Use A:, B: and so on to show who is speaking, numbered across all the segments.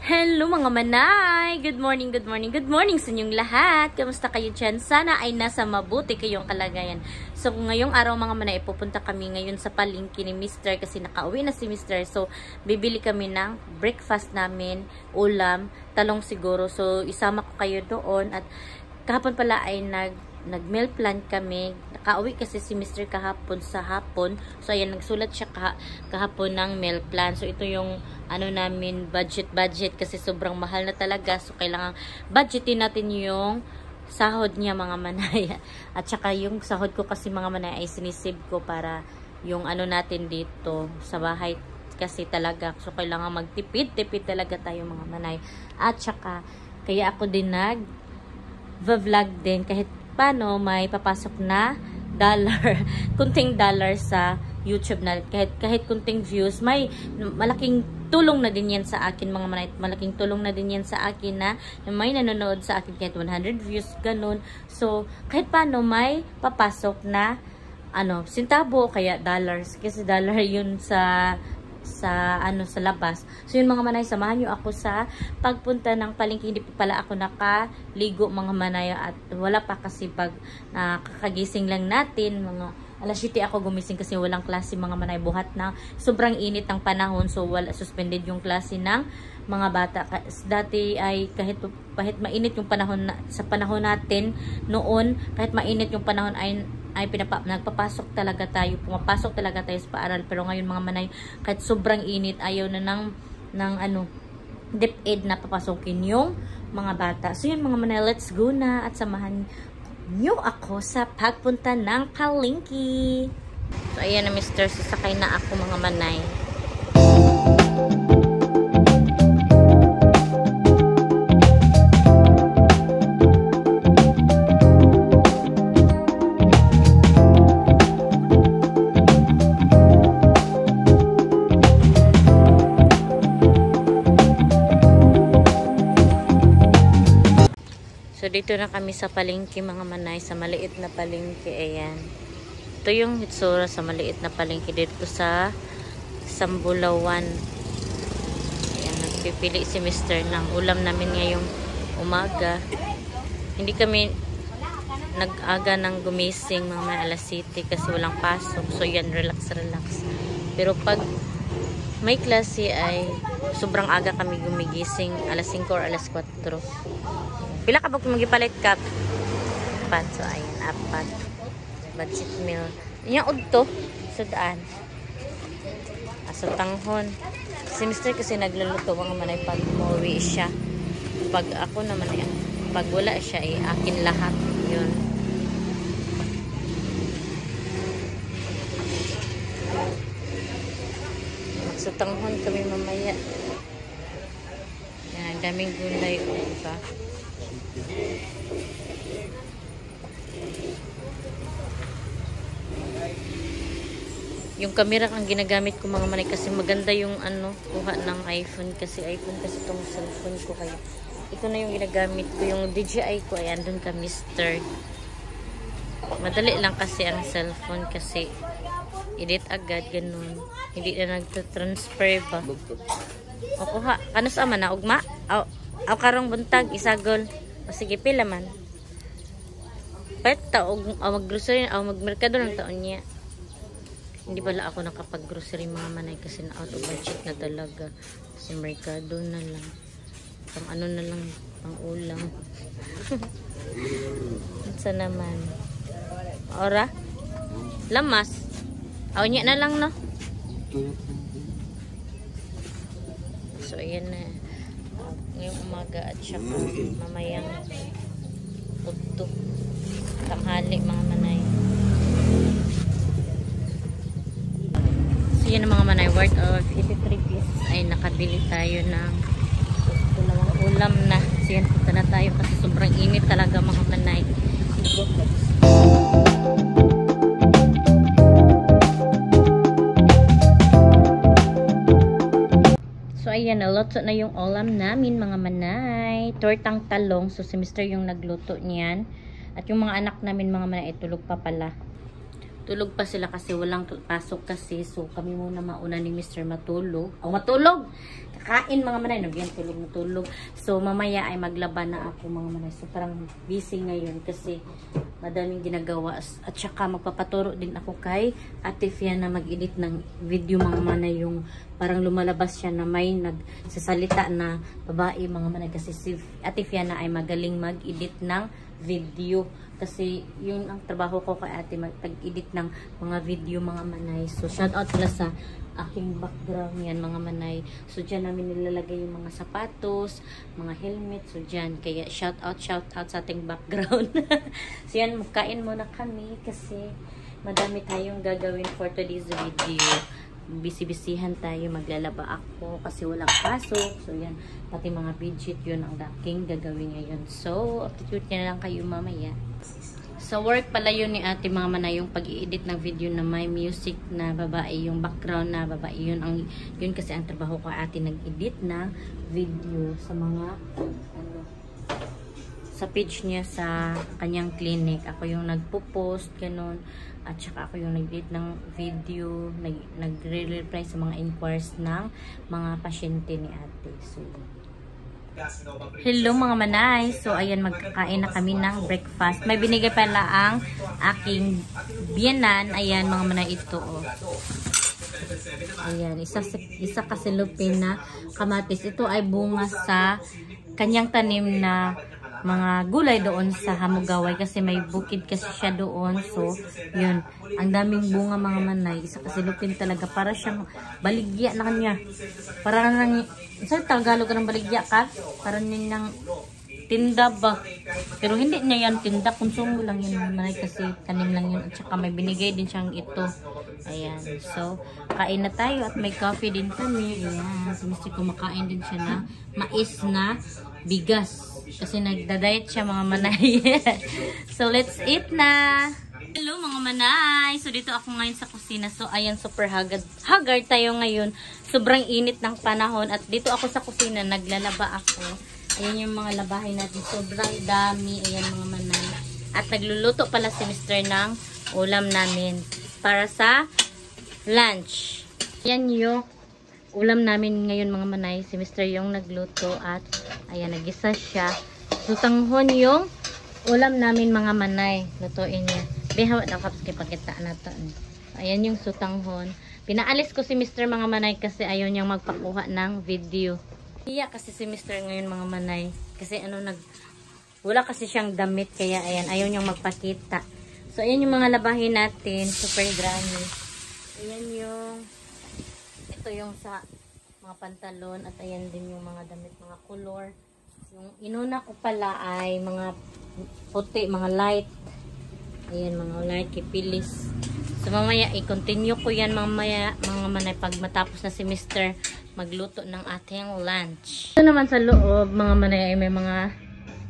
A: Hello mga manay! Good morning, good morning, good morning sa inyong lahat! Kamusta kayo dyan? Sana ay nasa mabuti kayong kalagayan. So ngayong araw mga manay, pupunta kami ngayon sa palengke ni Mr. kasi nakauwi na si Mr. So bibili kami ng breakfast namin, ulam, talong siguro. So isama ko kayo doon at kahapon pala ay nag-meal plan kami. Nakauwi kasi si Mr. kahapon sa hapon. So ayan, nagsulat siya kahapon ng meal plan. So ito yung ano namin, budget kasi sobrang mahal na talaga. So kailangan budgetin natin yung sahod niya mga manay. At saka yung sahod ko kasi mga manay ay sinisave ko para yung ano natin dito sa bahay kasi talaga. So kailangan magtipid talaga tayo mga manay. At saka kaya ako din vlog din kahit paano may papasok na kunting dollar sa YouTube na kahit kunting views, may malaking tulong na din yan sa akin mga manay. Malaking tulong na din yan sa akin na may nanonood sa akin kahit 100 views, ganun. So, kahit paano may papasok na sintabo kaya dollars kasi dollar yun sa labas. So yun mga manay, samahan nyo ako sa pagpunta ng palengke. Hindi pa pala ako nakaligo mga manay at wala pa kasi pag kakagising lang natin mga alas 7 ako gumising kasi walang klase mga manay, buhat na sobrang init ng panahon. So suspended yung klase ng mga bata. Dati ay kahit mainit yung panahon sa panahon natin noon, kahit mainit yung panahon ay nagpapasok talaga tayo, pumapasok talaga tayo sa paaral. Pero ngayon mga manay, kahit sobrang init, ayaw na ng DepEd na papasokin yung mga bata. So yun mga manay, let's go na at samahan nyo ako sa pagpunta ng palengke. So ayan na Mr. Sasakay na ako mga manay. So dito na kami sa palengke mga manay, sa maliit na palengke. Ayan. Ito yung hitsura sa maliit na palengke dito sa Sambulawan. Ayan, nagpipili si Mr. ng ulam namin ngayong umaga. Hindi kami nag-aga ng gumising mga may alas 7 kasi walang pasok. So yan, relax. Pero pag may klase ay sobrang aga kami gumigising, alas 5 or alas 4. Pila ka pag magipalit ka? 4. So, ayan, 4. Budget meal. Yung udto sa daan. Sa tanghon. Si Mr. kasi nagluluto mga manay pag umuwi siya. Pag ako naman, pag wala siya, akin lahat. Yun. Sa tanghon kami mamaya. Yan, daming gulay. Diba? Yung camera ang ginagamit ko mga manay kasi maganda yung kuha ng iPhone kasi itong cellphone ko, kaya ito na yung ginagamit ko. Yung DJI ko ay andun ka Mr. Madali lang kasi ang cellphone kasi edit agad ganun, hindi na nagtatransfer ba o kuha kano sa man na ugma aw karong buntag isagol. O sige, pila man. Pwede taog mag-grocery o mag-merkado ng taon niya. Hindi pala ako nakapag-grocery mga manay kasi na-out of budget na talaga. Kasi merkado na lang. Pang na lang, pang ulam. Sa naman. Ora? Lamas? Aw niya na lang, no? So, ayan na. Ngayong umaga at saka mamayang udto tanghali mga manay. So yan ang mga manay, worth of 83 pieces ay nakabili tayo ng dalawang ulam na. So yan, punta na tayo kasi sobrang init talaga mga manay. So ayan, naloto na yung ulam namin mga manay. Tortang talong. So si Mr. yung nagluto niyan. At yung mga anak namin mga manay, tulog pa pala. Tulog pa sila kasi walang pasok kasi. So, kami muna mauna ni Mr. matulog. O, matulog! Kakain mga manay. Nagyan, tulog. So, mamaya ay maglaba na ako mga manay. So, parang busy ngayon kasi madaming ginagawa. At saka magpapaturo din ako kay Ate Fia na mag-edit ng video mga manay. Yung parang lumalabas siya na may nagsasalita na babae mga manay. Kasi si Ate Fia na ay magaling mag-edit ng video. Kasi yun ang trabaho ko kay ate, mag-edit ng mga video mga manay. So shout out pala sa aking background yan mga manay. So dyan namin nilalagay yung mga sapatos, mga helmet. So dyan, kaya shout out sa ating background. So yan, magkain muna kami kasi madami tayong gagawin for today's video. Busy-busyhan tayo, maglalaba ako kasi walang pasok. So yan, pati mga budget yun ang daking gagawin ngayon. So update na lang kayo mamaya. Sa work pala yun ni ate mga manay, yung pag-i-edit ng video na may music na babae, yung background na babae, yun kasi ang trabaho ko ate, nag-edit ng video sa mga sa page niya sa kanyang clinic. Ako yung nagpo-post ganun, at saka ako yung nag-edit ng video, nagre-reply sa mga inquiries ng mga pasyente ni ate. So hello mga manay. So ayan, magkakain na kami ng breakfast. May binigay pala ang aking biyanan. Ayan mga manay, ito oh. Ayan, isa kasi lupin na kamatis. Ito ay bunga sa kanyang tanim na mga gulay doon sa Hamugaway kasi may bukid kasi siya doon. So yun, ang daming bunga mga manay. Isa kasi lupin talaga, para siyang baligya na kanya. Para nang sa Tagalog ng baligya ka, para nilang tinda ba, pero hindi niya yan tinda, konsumo lang yun mga manay kasi tanim lang yun. At saka may binigay din siyang ito. Ayan, so kain na tayo at may coffee din kami. Ayan, so Mr. kumakain din siya na mais na bigas kasi nagda-diet siya mga manay. So let's eat na. Hello mga manay. So dito ako ngayon sa kusina. So ayan, super haggard tayo ngayon. Sobrang init ng panahon at dito ako sa kusina naglalaba ako. Ayan yung mga labahin natin. Sobrang dami. Ayan mga manay. At nagluluto pala si Mr. ng ulam namin para sa lunch. Ayan yung ulam namin ngayon mga manay. Si Mr. yung nagluto at ayan, nagisa siya. Sutanghon yung ulam namin mga manay. Lutuin niya. Behawat ako kasi pakita na to. Ayan yung sutanghon. Pinaalis ko si Mr. mga manay kasi ayaw niyang magpakuha ng video. Iya kasi si Mr. ngayon mga manay. Kasi wala kasi siyang damit kaya ayan, ayaw niyang magpakita. So ayan yung mga labahin natin. Super dami. Ayan ito yung sa mga pantalon at ayan din yung mga damit, mga color. Yung inuna ko pala ay mga puti, mga light. Ayan, mga light kipilis. So mamaya i-continue ko yan mamaya mga manay pag matapos na si Mr. magluto ng ating lunch. Ito naman sa loob mga manay ay may mga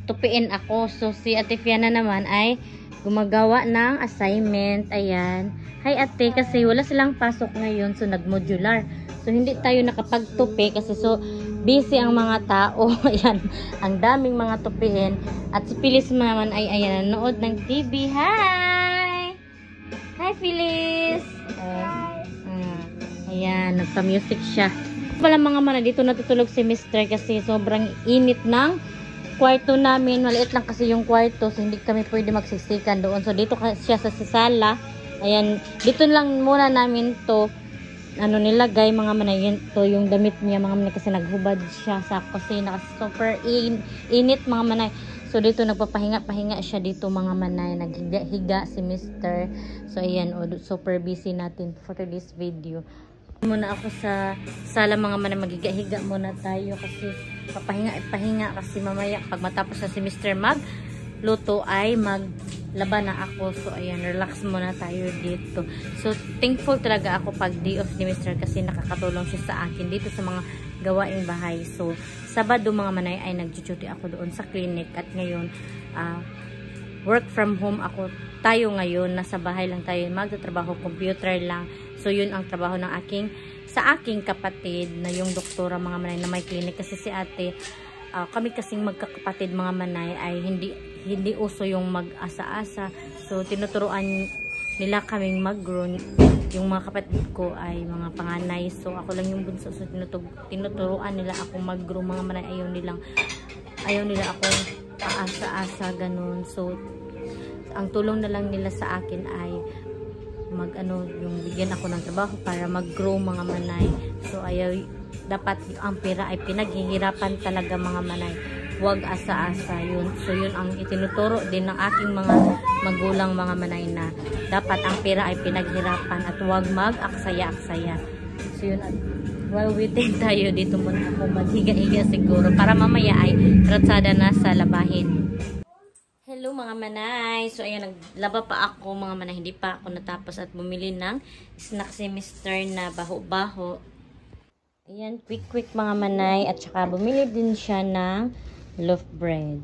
A: tupiin ako. So si Ate Fiana naman ay gumagawa ng assignment. Ayan. Hi ate, kasi wala silang pasok ngayon so nag-modular. So hindi tayo nakapagtupi kasi so busy ang mga tao. Ayan, ang daming mga tupiin. At si Phyllis naman ay ayan, nanood ng TV. Hi! Hi Phyllis! Ayan, nagpa-music siya. Pala mga mana, dito natutulog si Mr. kasi sobrang init ng kwarto namin. Maliit lang kasi yung kwarto so hindi kami pwede magsisikan doon. So dito siya sa sala. Ayan, dito lang muna namin to nilagay mga manay. To yung damit niya mga manay kasi naghubad siya sa kusina kasi super init mga manay. So dito nagpapahinga siya dito mga manay, naghiga si Mr. So ayan, super busy natin for this video. Muna ako sa sala mga manay, maghiga-higa muna tayo kasi papahinga kasi mamaya pag matapos na si Mr. magluto ay maglaba na ako. So ayan, relax muna tayo dito. So thankful talaga ako pag day off ni Mr. kasi nakakatulong siya sa akin dito sa mga gawaing bahay. So Sabado mga manay ay nag-duty ako doon sa clinic at ngayon work from home tayo ngayon, nasa bahay lang tayo magtatrabaho, computer lang. So yun ang trabaho ng sa aking kapatid na yung doktora mga manay na may clinic kasi si ate kami kasing magkakapatid mga manay ay hindi uso yung mag-asa-asa. So tinuturuan nila kaming mag-grow. Yung mga kapatid ko ay mga panganay. So, ako lang yung bunso. So, tinuturuan nila ako mag-grow. Mga manay, ayaw nila akong paasa-asa, ganun. So, ang tulong na lang nila sa akin ay yung bigyan ako ng trabaho para mag-grow mga manay. So, dapat ang pera ay pinaghihirapan talaga mga manay. Huwag asa-asa yun. So, yun ang itinuturo din ng aking mga magulang mga manay na dapat ang pera ay pinaghirapan at huwag mag-aksaya-aksaya. So, yun. While waiting tayo, dito muna ako maghiga-higa siguro para mamaya ay ratsada na sa labahin. Hello mga manay. So, ayan, naglaba pa ako mga manay. Hindi pa ako natapos at bumili ng snack si Mr. na baho-baho. Ayan, quick mga manay. At saka bumili din siya ng loaf bread.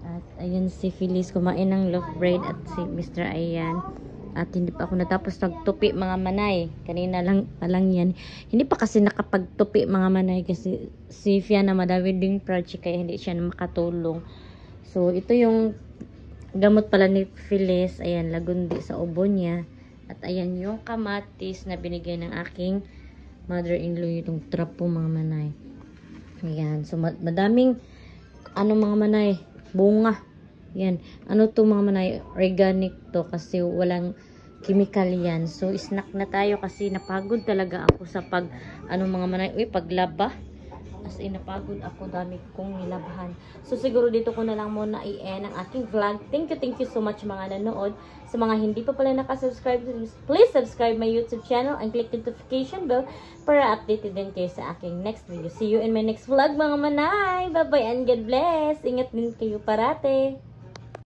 A: At ayan si Phyllis kumain ng loaf bread at si Mr. ayan. At hindi pa ako natapos nagtupi mga manay. Kanina lang yan. Hindi pa kasi nakapagtupi mga manay kasi si Fiona madami ding project kaya hindi siya makatulong. So ito yung gamot pala ni Phyllis. Ayan, lagundi sa ubo niya. At ayan yung kamatis na binigay ng aking mother-in-law, yung trapo mga manay. Ayan, so madaming mga manay, bunga. Yan. Ano to mga manay? Organic to kasi walang chemical yan. So, snack na tayo kasi napagod talaga ako sa mga manay. Paglaba. As in, napagod ako. Dami kong nilabahan. So, siguro dito ko na lang muna i-end ang aking vlog. Thank you so much mga nanood. Sa mga hindi pa pala nakasubscribe, please subscribe my YouTube channel and click the notification bell para updated din kayo sa aking next video. See you in my next vlog mga manay. Bye-bye and God bless. Ingat din kayo parate.